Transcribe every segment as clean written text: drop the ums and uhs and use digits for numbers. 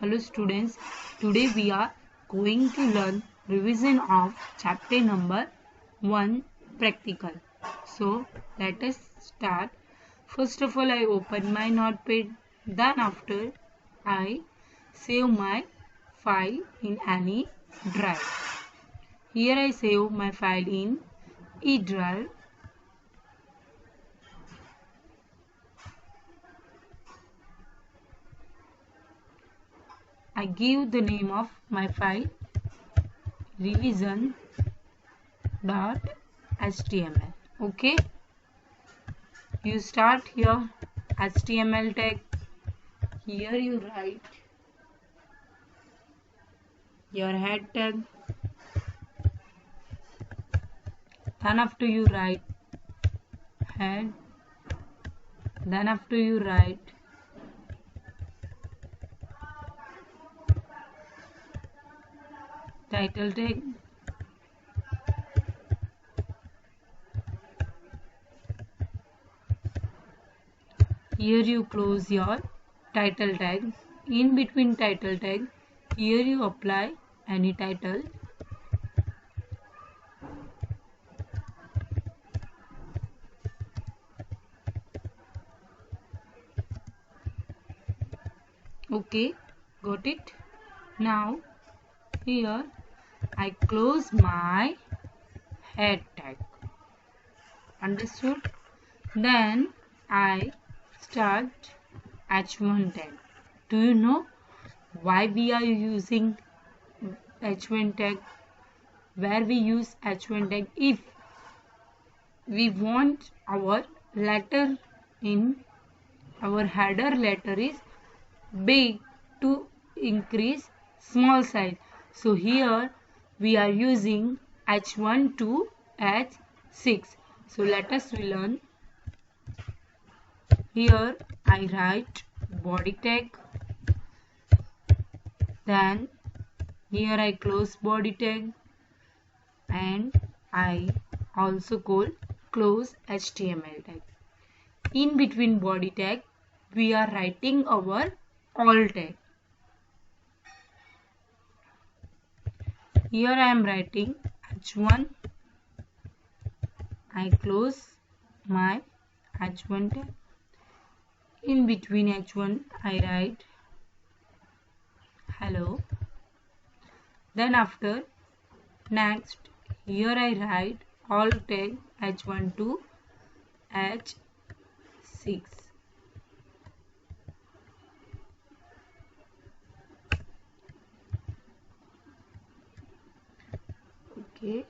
Hello students, today we are going to learn revision of chapter number 1 practical. So let us start. First of all I open my notepad, then after I save my file in any drive. Here I save my file in E drive. I give the name of my file revision.html. Okay, you start here HTML tag. Here you write your head tag, then after you write head, then after you write title tag, here you close your title tag. In between title tag, here you apply any title. Okay, got it? Now here I close my head tag. Understood? Then I start h1 tag. Do you know why we are using h1 tag? Where we use h1 tag? If we want our letter in our header letter is big to increase small size. So here we are using h1 to h6. So let us learn. Here I write body tag, then here I close body tag, and I also close HTML tag. In between body tag we are writing our all tag. Here I am writing h1. I close my h1 tag. In between h1 I write hello. Then after next here I write all tag h1 to h6. Okay.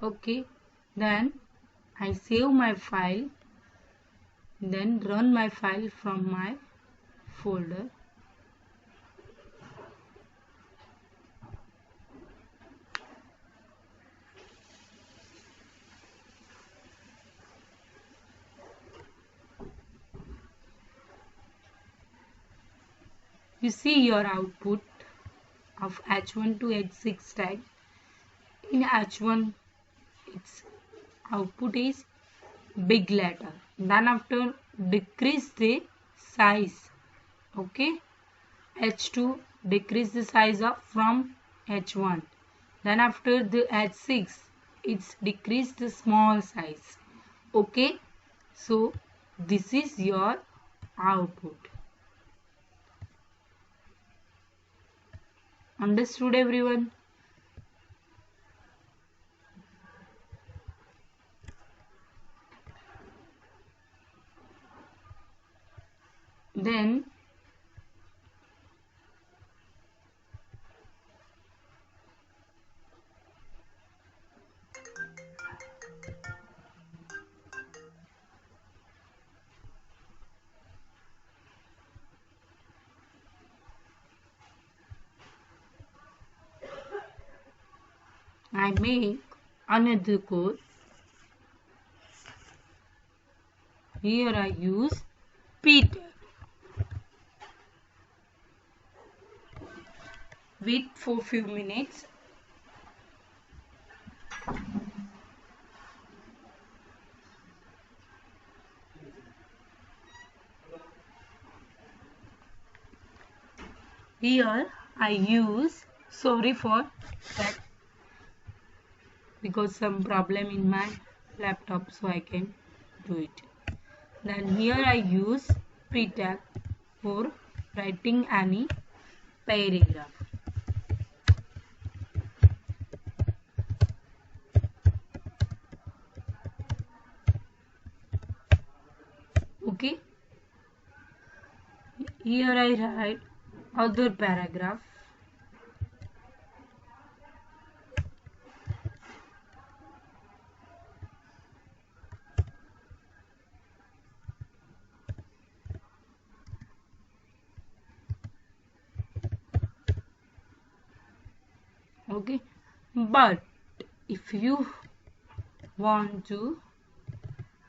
Okay, then I save my file, then run my file from my folder. You see your output of h1 to h6 tag. In h1 its output is big letter, then after decrease the size. Okay, h2 decrease the size of from h1, then after the h6 it's decrease the small size. Okay, so this is your output. Understood everyone? Then I make another code. Here I use p tag. Wait for few minutes. Here I use, sorry for that, because some problem in my laptop, so I can do it. Then here I use p tag for writing any paragraph. Okay. Here I write other paragraph. Okay, but if you want to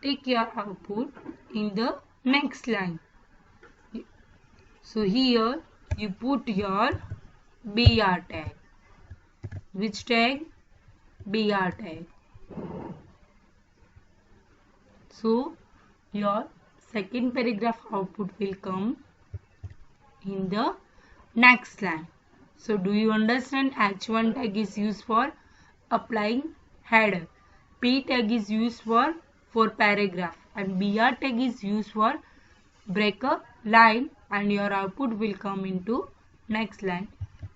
take your output in the next line, so here you put your br tag. Which tag? Br tag. So your second paragraph output will come in the next line. So do you understand? H1 tag is used for applying header, P tag is used for paragraph, and BR tag is used for break a line, and your output will come into next line.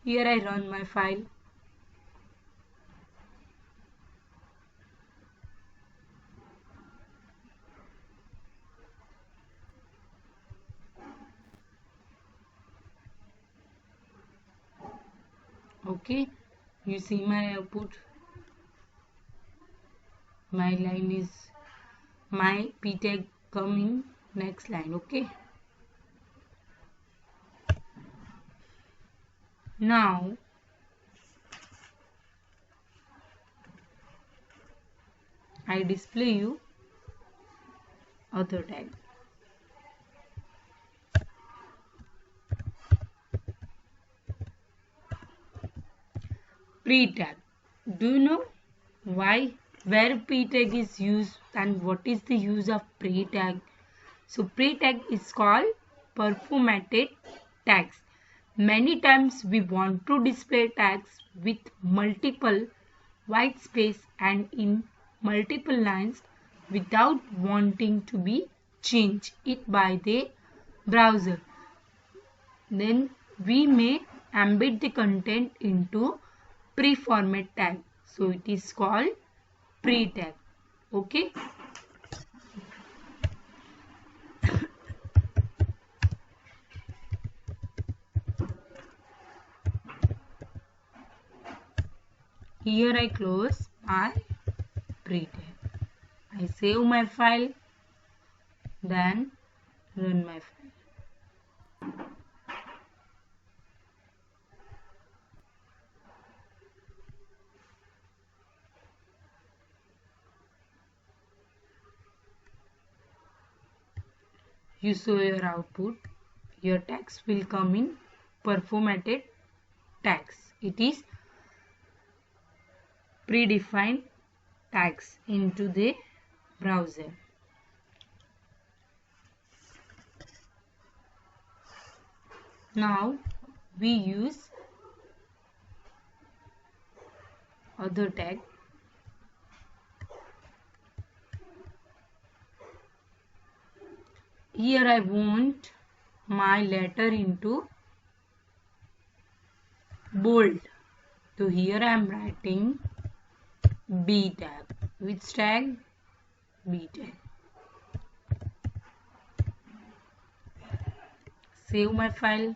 Here I run my file. Okay, you see my output. My line is, my P tag coming next line. Okay, now I display you other tag. Pre tag. Do you know why, where pre tag is used and what is the use of pre tag? So pre tag is called performated tags. Many times we want to display tags with multiple white space and in multiple lines without wanting to be changed it by the browser. Then we may embed the content into pre-format tag. So it is called pre-tag. Okay. Here I close my pre-tag. I save my file, then run my file. You show your output. Your tags will come in performated tags. It is predefined tags into the browser. Now we use other tag. Here I want my letter into bold. So here I am writing B tag. Which tag? B tag. Save my file.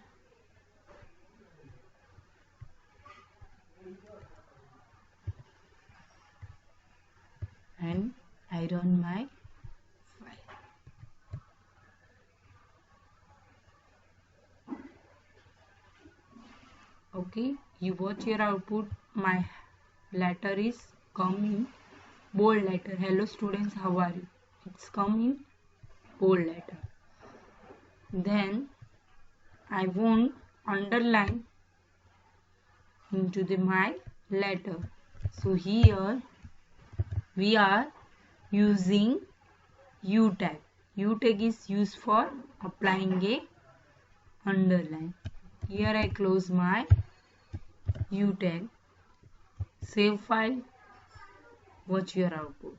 And I run my file. Okay, you watch your output. My letter is come in bold letter. Hello students, how are you? It's come in bold letter. Then I want underline into my letter. So here we are using U tag. U tag is used for applying a underline. Here I close my U tag. Save file. Watch your output.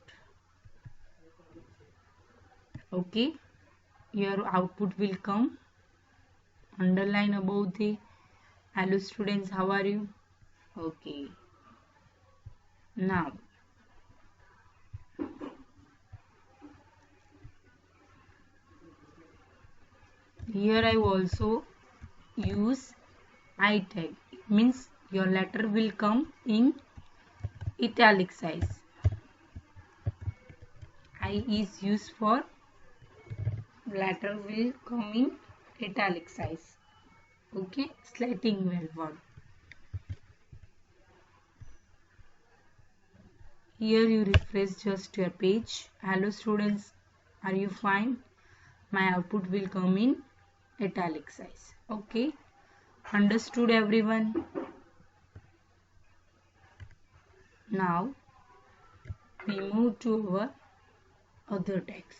Okay. Your output will come. Underline above the hello students, how are you? Okay. Now here I also use I tag. It means your letter will come in italic size. I is used for letter will come in italic size. Okay, slating word. Here you refresh just your page. Hello students, are you fine? My output will come in italic size. Okay, understood everyone? Now we move to our other text.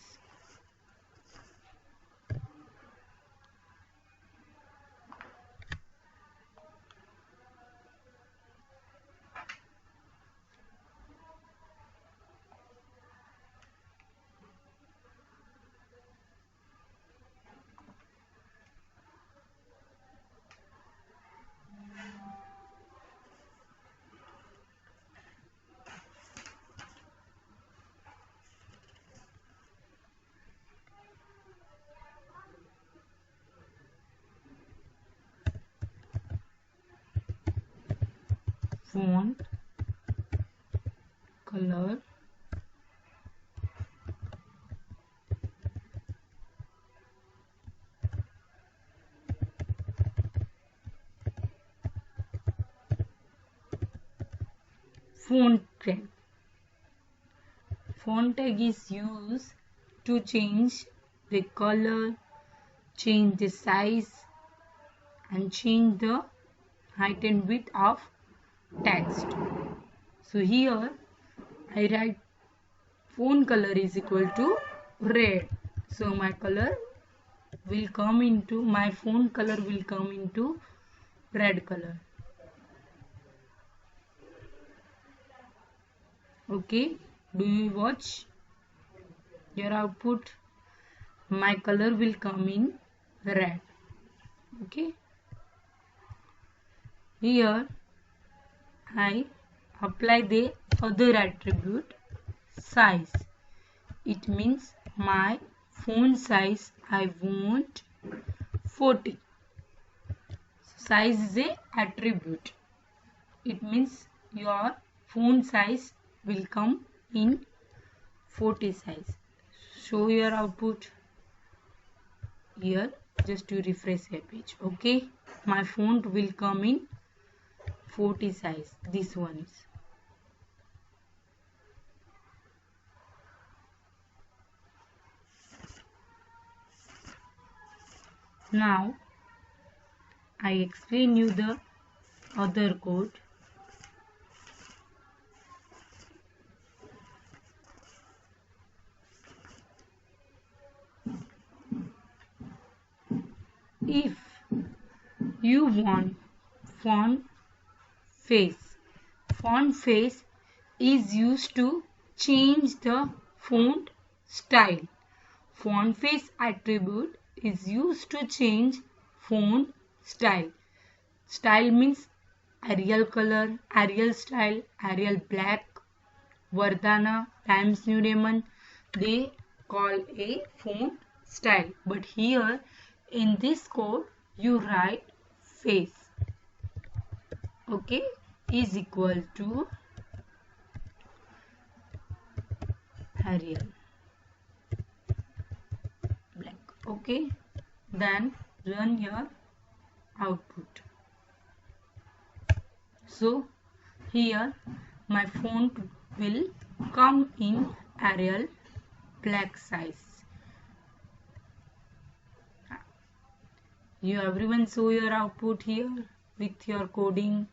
Font, color, font tag. Font tag is used to change the color, change the size and change the height and width of text. So here I write font color is equal to red. So my color will come into, my font color will come into red color. Okay, do you watch your output? My color will come in red. Okay, here I apply the other attribute size. It means my font size I want 40. Size is a attribute. It means your font size will come in 40 size. Show your output. Here just to refresh your page. Okay, my font will come in 40 size. This one is. Now I explain you the other code. If you want font face is used to change the font style. Font face attribute is used to change font style. Style means Arial color, Arial style, Arial black, Verdana, Times New Roman. They call a font style. But here in this code you write face. Okay, is equal to Arial black. Okay, then run your output. So here my font will come in Arial black size. You everyone show your output here with your coding.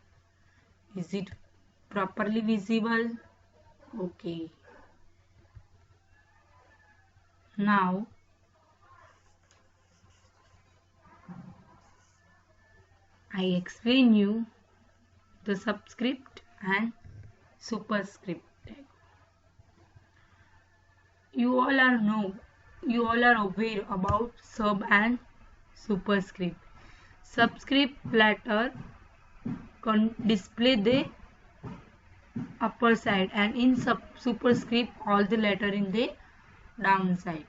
Is it properly visible? Okay. Now I explain you the subscript and superscript tag. You all are aware about sub and superscript. Subscript letter can display the upper side, and in superscript all the letter in the down side.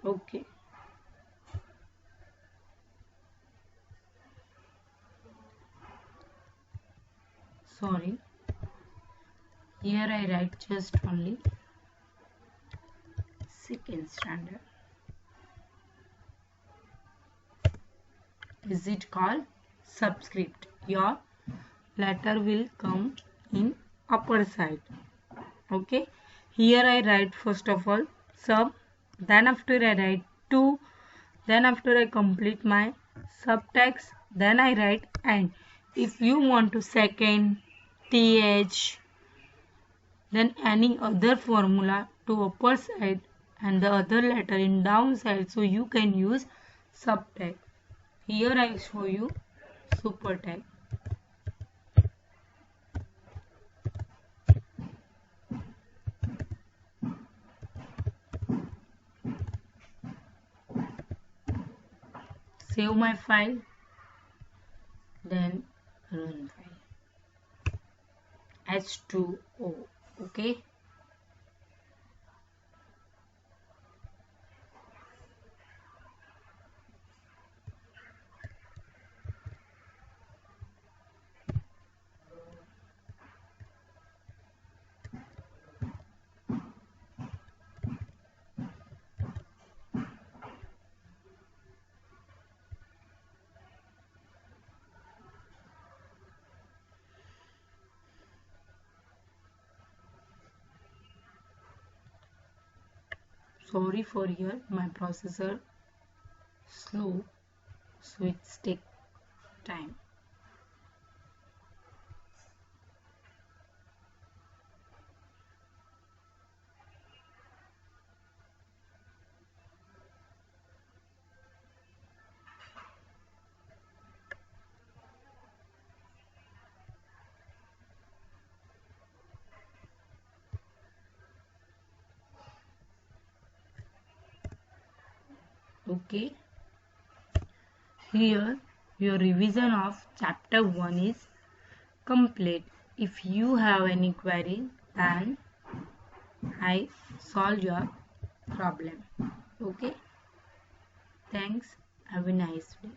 Okay. Sorry. Here I write just only second standard. Is it called subscript? Your letter will come in upper side. Okay. Here I write first of all sub, then after I write 2, then after I complete my subtext, then I write and. If you want to second, th, then any other formula to upper side and the other letter in down side, so you can use subtext. Here I show you super tag. Save my file, then run file. H2O. Okay. Sorry for here, my processor slow, so it's take time. Okay. Here your revision of chapter 1 is complete. If you have any query, then I solve your problem. Okay. Thanks. Have a nice day.